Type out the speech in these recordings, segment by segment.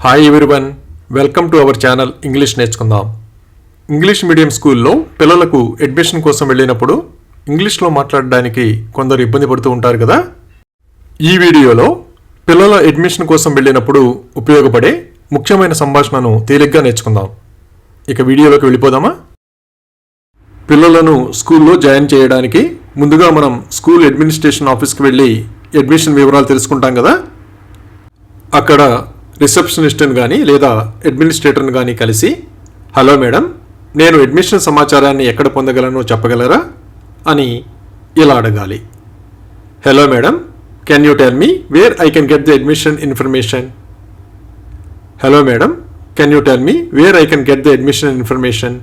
Hi everyone, welcome to our channel English నేర్చుకుందాం. English medium స్కూల్లో పిల్లలకు అడ్మిషన్ కోసం వెళ్ళినప్పుడు ఇంగ్లీష్లో మాట్లాడడానికి కొందరు ఇబ్బంది పడుతూ ఉంటారు కదా. ఈ వీడియోలో పిల్లల అడ్మిషన్ కోసం వెళ్ళినప్పుడు ఉపయోగపడే ముఖ్యమైన సంభాషణను తేలిగ్గా నేర్చుకుందాం. ఇక వీడియోలోకి వెళ్ళిపోదామా? పిల్లలను స్కూల్లో జాయిన్ చేయడానికి ముందుగా మనం స్కూల్ అడ్మినిస్ట్రేషన్ ఆఫీస్కి వెళ్ళి అడ్మిషన్ వివరాలు తెలుసుకుంటాం కదా. అక్కడ రిసెప్షనిస్ట్ని కానీ లేదా అడ్మినిస్ట్రేటర్ని కానీ కలిసి, హలో మేడం, నేను అడ్మిషన్ సమాచారాన్ని ఎక్కడ పొందగలనో చెప్పగలరా అని ఇలా అడగాలి. Hello madam, can you tell me where I can get the admission information? Hello madam, can you tell me where I can get the admission information?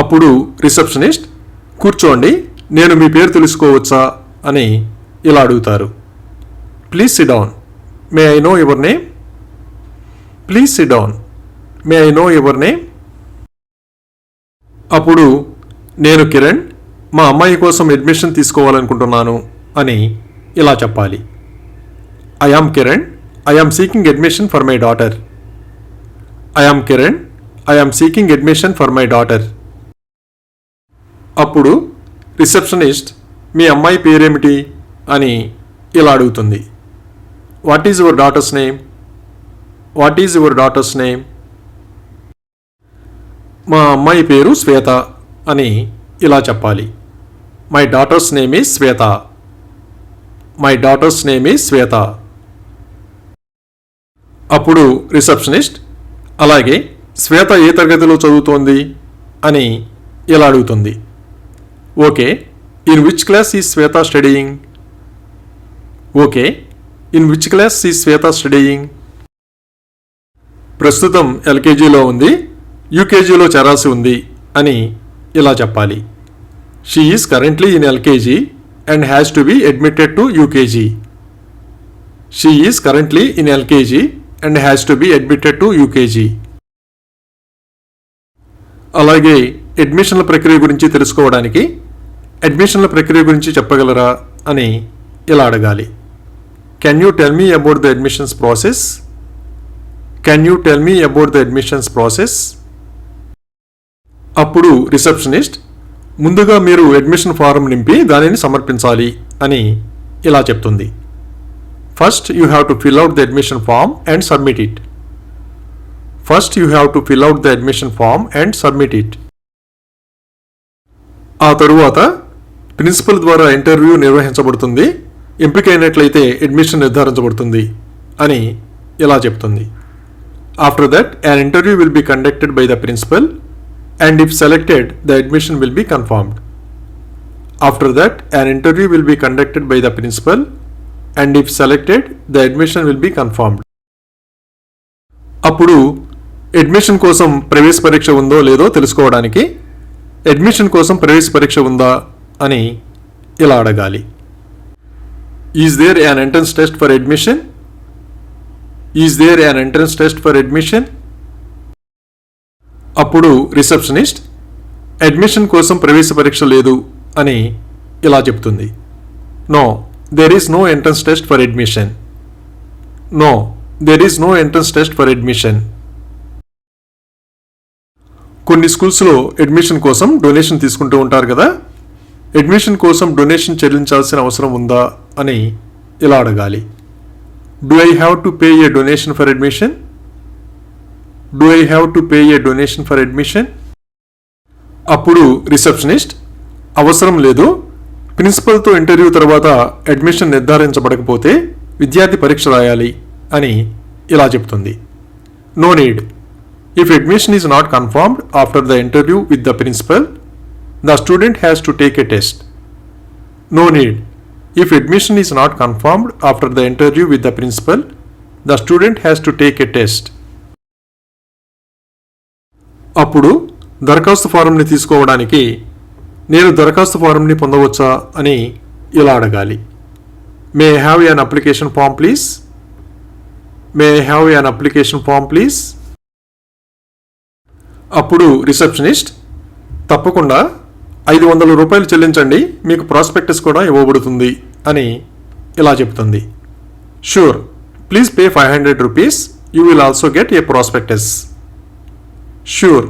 అప్పుడు రిసెప్షనిస్ట్, కూర్చోండి, నేను మీ పేరు తెలుసుకోవచ్చా అని ఇలా అడుగుతారు. Please SIT down, May I no your name? Please SIT down, May I no your name? అప్పుడు నేను కిరణ్, మా అమ్మాయి కోసం అడ్మిషన్ తీసుకోవాలనుకుంటున్నాను అని ఇలా చెప్పాలి. I am Kiran, I am seeking admission for my daughter. I am Kiran, I am seeking admission for my daughter. అప్పుడు receptionist, మీ అమ్మాయి పేరేమిటి అని ఇలా అడుగుతుంది. What is your daughter's name? What is your daughter's name? మా అమ్మాయి పేరు శ్వేత అని ఇలా చెప్పాలి. My daughter's name is Shweta. My daughter's name is Shweta. అప్పుడు రిసెప్షనిస్ట్, అలాగే శ్వేత ఏ తరగతిలో చదువుతోంది అని ఇలా అడుగుతుంది. Okay, in which class is Shweta studying? Okay, in which class is Shweta studying? ప్రస్తుతం ఎల్కేజీలో ఉంది, యూకేజీలో చేరాల్సి ఉంది అని ఇలా చెప్పాలి. She is currently in LKG and has to be admitted to UKG. She is currently in LKG and has to be admitted to UKG. అలాగే అడ్మిషన్ల ప్రక్రియ గురించి తెలుసుకోవడానికి అడ్మిషన్ల ప్రక్రియ గురించి చెప్పగలరా అని ఇలా అడగాలి. Can you tell me about the admissions process? Can you tell me about the admissions process? అప్పుడు రిసెప్షనిస్ట్, ముందుగా మీరు అడ్మిషన్ ఫారం నింపి దానిని సమర్పించాలి అని ఇలా చెప్తుంది. First you have to fill out the admission form and submit it. First you have to fill out the admission form and submit it. ఆ తరువాత ప్రిన్సిపల్ ద్వారా ఇంటర్వ్యూ నిర్వహించబడుతుంది, ఎంపికైనట్లయితే అడ్మిషన్ నిర్ధారించబడుతుంది అని ఇలా చెప్తుంది. After that an interview will be conducted by the principal and if selected the admission will be confirmed. After that an interview will be conducted by the principal and if selected the admission will be confirmed. అప్పుడు admission కోసం ప్రవేశ పరీక్ష ఉందో లేదో తెలుసుకోవడానికి admission కోసం ప్రవేశ పరీక్ష ఉందా అని ఇలా అడగాలి. Is there an entrance test for admission? Is there an entrance test for admission? అప్పుడు రిసెప్షనిస్ట్, అడ్మిషన్ కోసం ప్రవేశ పరీక్ష లేదు అని ఇలా చెప్తుంది. No, there is no entrance test for admission. No, there is no entrance test for admission. కొన్ని స్కూల్స్లో అడ్మిషన్ కోసం డొనేషన్ తీసుకుంటూ ఉంటారు కదా. అడ్మిషన్ కోసం డొనేషన్ చెల్లించాల్సిన అవసరం ఉందా అని ఇలా అడగాలి. Do I have to pay A donation for admission? Do I have to pay A donation for admission? అప్పుడు రిసెప్షనిస్ట్, అవసరం లేదు, ప్రిన్సిపల్తో ఇంటర్వ్యూ తర్వాత అడ్మిషన్ నిర్ధారించబడకపోతే విద్యార్థి పరీక్ష రాయాలి అని ఇలా చెప్తుంది. No need, if admission is not confirmed after the interview with the principal the student has to take a test. No need. If admission is not confirmed after the interview with the principal, the student has to take a test. అప్పుడు దరఖాస్తు ఫారంని తీసుకోవడానికి నేను దరఖాస్తు ఫారంని పొందవచ్చా అని ఇలా అడగాలి. May I have an application form please? May I have an application form please? అప్పుడు రిసెప్షనిస్ట్, తప్పకుండా 500 రూపాయలు చెల్లించండి, మీకు ప్రాస్పెక్టస్ కూడా ఇవ్వబడుతుంది అని ఇలా చెప్తుంది. Sure, please pay 500 rupees. you will also get a prospectus. Sure,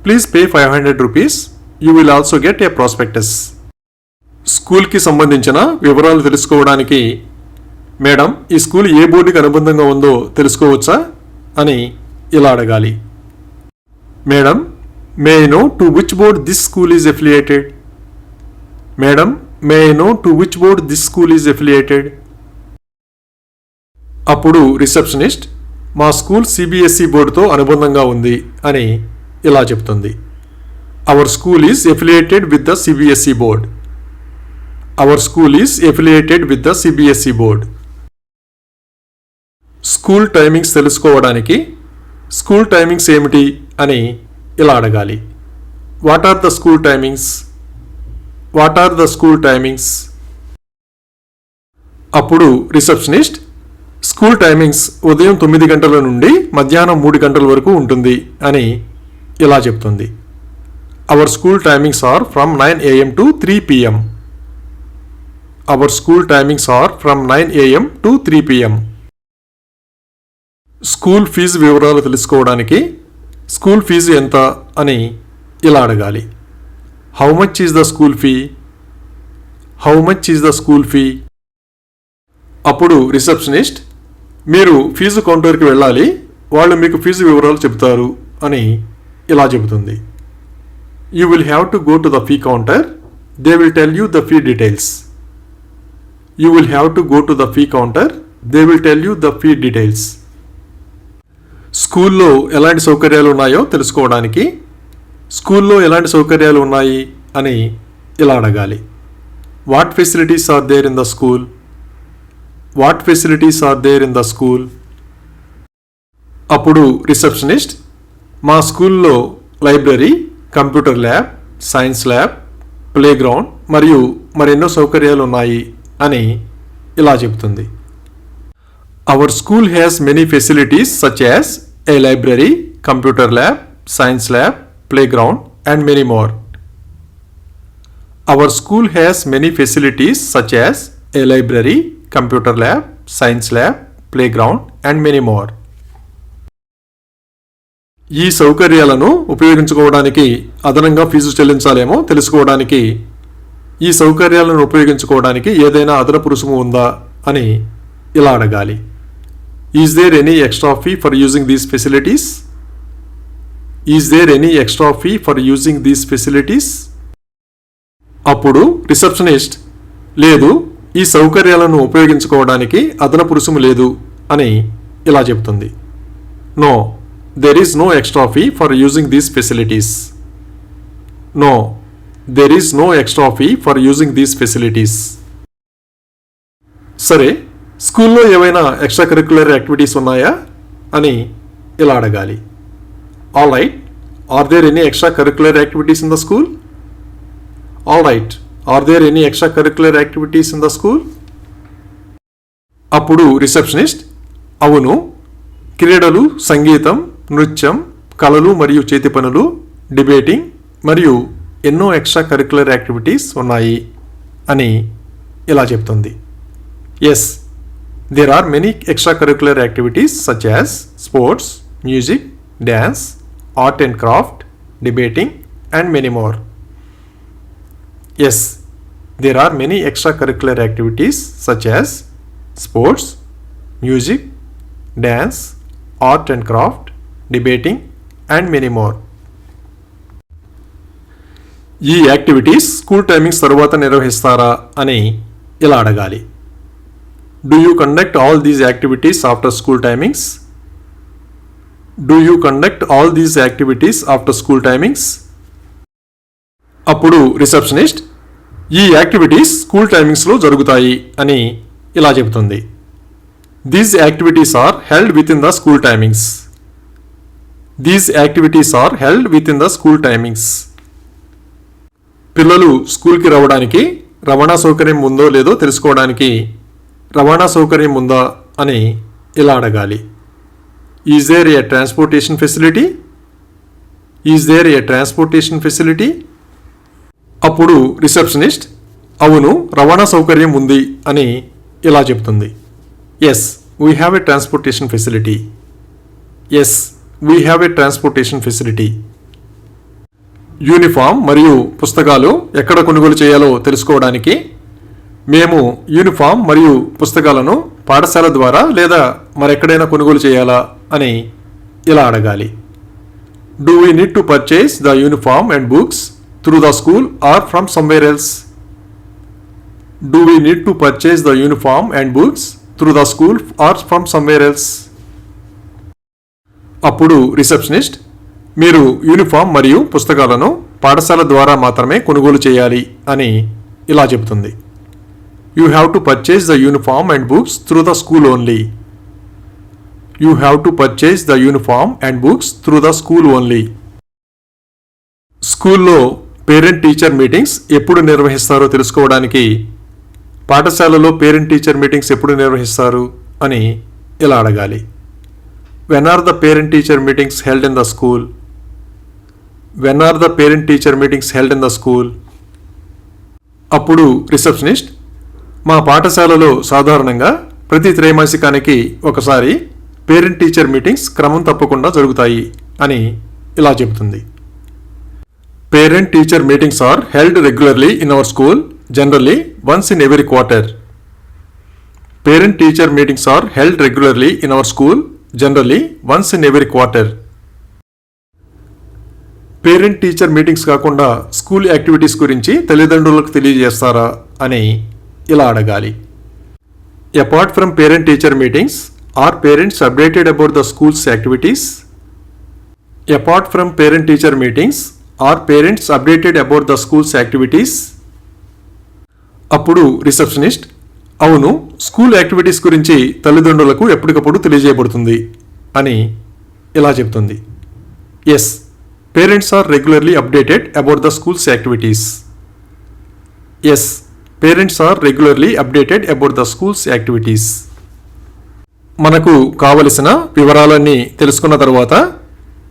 please pay 500 rupees. You will also get a prospectus. స్కూల్కి సంబంధించిన వివరాలు తెలుసుకోవడానికి మేడం ఈ స్కూల్ ఏ బోర్డుకి అనుబంధంగా ఉందో తెలుసుకోవచ్చా అని ఇలా అడగాలి. Madam, may I know to which board this school is affiliated? Madam, may I know to which board this school is affiliated? అప్పుడు రిసెప్షనిస్ట్ మా స్కూల్ సిబిఎస్ఈ బోర్డుతో అనుబంధంగా ఉంది అని ఇలా చెప్తుంది. Our school is affiliated with the CBSE board. Our school is affiliated with the CBSE board. School timings తెలుసుకోవడానికి school timings ఏమిటి అని ఇలా అడగాలి. What are the school timings? What are the school timings? అప్పుడు రిసెప్షనిస్ట్ స్కూల్ టైమింగ్స్ ఉదయం 9 గంటల నుండి మధ్యాహ్నం 3 గంటల వరకు ఉంటుంది అని ఇలా చెప్తుంది. Our school timings are from 9 AM to 3 PM. Our school timings are from 9 AM to 3 PM. School fees వివరాలు తెలుసుకోవడానికి స్కూల్ ఫీజు ఎంత అని ఇలా అడగాలి. How much is the school fee? How much is the school fee? అప్పుడు receptionist మీరు fees కౌంటర్కి వెళ్ళాలి, వాళ్ళు మీకు ఫీజు వివరాలు చెబుతారు అని ఇలా చెబుతుంది. You will have to go to the fee counter. They will tell you the fee details. You will have to go to the fee counter. They will tell you the fee details. స్కూల్లో ఎలాంటి సౌకర్యాలు ఉన్నాయో తెలుసుకోవడానికి స్కూల్లో ఎలాంటి సౌకర్యాలు ఉన్నాయి అని ఇలా అడగాలి. What facilities are there in the school? What facilities are there in the school? అప్పుడు రిసెప్షనిస్ట్ మా స్కూల్లో library, computer lab, science lab, play ground మరియు మరెన్నో సౌకర్యాలు ఉన్నాయి అని ఇలా చెబుతుంది. Our school has many facilities such as a library, computer lab, science lab, play ground and many more. Our school has many facilities such as a library, computer lab, science lab, play ground and many more. ఈ సౌకర్యాలను ఉపయోగించుకోవడానికి అదనంగా fee చెల్లించాలేమో తెలుసుకోవడానికి ఈ సౌకర్యాలను ఉపయోగించుకోవడానికి ఏదైనా అదనపు రుసుము ఉందా అని ఇలా అడగాలి. Is there any extra fee for using these facilities? Is there any extra fee for using these facilities? అప్పుడు రిసెప్షనిస్ట్ లేదు, ఈ సౌకర్యాలను ఉపయోగించుకోవడానికి అదనపు రుసుము లేదు అని ఇలా చెబుతుంది. No, there is no extra fee for using these facilities. No, there is no extra fee for using these facilities. సరే, స్కూల్లో ఏవైనా ఎక్స్ట్రా కరిక్యులర్ యాక్టివిటీస్ ఉన్నాయా అని ఇలా అడగాలి. All right, are there any extra curricular activities in the school? All right, are there any extra curricular activities in the school? అప్పుడు receptionist అవును, క్రీడలు, సంగీతం, నృత్యం, కళలు మరియు చేతి పనులు, డిబేటింగ్ మరియు ఎన్నో ఎక్స్ట్రా కరిక్యులర్ యాక్టివిటీస్ ఉన్నాయి అని ఇలా చెప్తుంది. Yes, there are many extra curricular activities such as sports, music, dance, art and craft, debating and many more. Yes, there are many extra curricular activities such as sports, music, dance, art and craft, debating and many more. ఈ activities school timings తరువాత నిర్వహిస్తారా అని ఇలా అడగాలి. Do you conduct all these activities after school timings? Do you conduct all these activities after school timings? అప్పుడు receptionist ఈ activities school టైమింగ్స్లో జరుగుతాయి అని ఇలా చెబుతుంది. These activities are held within the school timings. These activities are held within the school timings. పిల్లలు స్కూల్కి రావడానికి రవాణా సౌకర్యం ఉందో లేదో తెలుసుకోవడానికి రవాణా సౌకర్యం ఉందా అని ఇలా అడగాలి. Is there a transportation facility? Is there a transportation facility? అప్పుడు రిసెప్షనిస్ట్ అవును, రవాణా సౌకర్యం ఉంది అని ఇలా చెప్తుంది. Yes, we have a transportation facility. Yes, we have a transportation facility. Uniform మరియు పుస్తకాలు ఎక్కడ కొనుగోలు చేయాలో తెలుసుకోవడానికి మేము యూనిఫామ్ మరియు పుస్తకాలను పాఠశాల ద్వారా లేదా మరెక్కడైనా కొనుగోలు చేయాలా అని ఇలా అడగాలి. Do we need to purchase the uniform and books through the school or from somewhere else? Do we need to purchase the uniform and books through the school or from somewhere else? అప్పుడు receptionist మీరు uniform మరియు పుస్తకాలను పాఠశాల ద్వారా మాత్రమే కొనుగోలు చేయాలి అని ఇలా చెబుతుంది. You have to purchase the uniform and books through the school only. You have to purchase the uniform and books through the school only. స్కూల్లో పేరెంట్ టీచర్ మీటింగ్స్ ఎప్పుడు నిర్వహిస్తారో తెలుసుకోవడానికి పాఠశాలలో పేరెంట్ టీచర్ మీటింగ్స్ ఎప్పుడు నిర్వహిస్తారు అని ఇలా అడగాలి. When are the parent-teacher meetings held in the school? When are the parent-teacher meetings held in the school? అప్పుడు రిసెప్షనిస్ట్ మా పాఠశాలలో సాధారణంగా ప్రతి త్రైమాసికానికి ఒకసారి పేరెంట్ టీచర్ మీటింగ్స్ క్రమం తప్పకుండా జరుగుతాయి అని ఇలా చెబుతుంది. Parent teacher meetings are held regularly in our school generally once in every quarter. Parent teacher meetings are held regularly in our school generally once in every quarter. Parent teacher meetings కాకుండా school activities గురించి తల్లిదండ్రులకు తెలియజేస్తారా అని ఇలా అడగాలి. Apart from parent teacher meetings are parents updated about the school's activities? Apart from parent teacher meetings are parents updated about the school's activities? అప్పుడు receptionist అవును, school activities గురించి తల్లిదండ్రులకు ఎప్పటికప్పుడు తెలియజేయబడుతుంది అని ఇలా చెప్తుంది. Yes, parents are regularly updated about the school's activities. Yes, parents are regularly updated about the school's activities. మనకు కావలసిన వివరాలన్నీ తెలుసుకున్న తర్వాత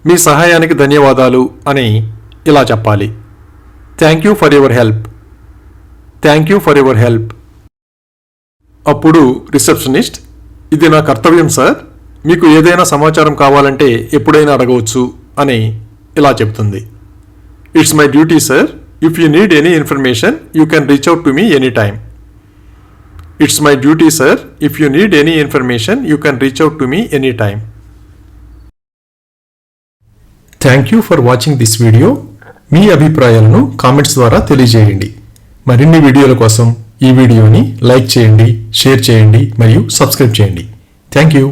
మీ సహాయానికి ధన్యవాదాలు అని ఇలా చెప్పాలి. Thank you for your help. Thank you for your help. అప్పుడు రిసెప్షనిస్ట్ ఇది నా కర్తవ్యం సార్, మీకు ఏదైనా సమాచారం కావాలంటే ఎప్పుడైనా అడగవచ్చు అని ఇలా చెప్తుంది. It's my duty sir, if you need any information you can reach out to me any time. It's my duty sir, if you need any information you can reach out to me any time. Thank you for watching this video. మీ అభిప్రాయాలను comments ద్వారా తెలియజేయండి. మరిన్ని వీడియోల కోసం ఈ వీడియోని like చేయండి, షేర్ చేయండి మరియు సబ్స్క్రైబ్ చేయండి. Thank you.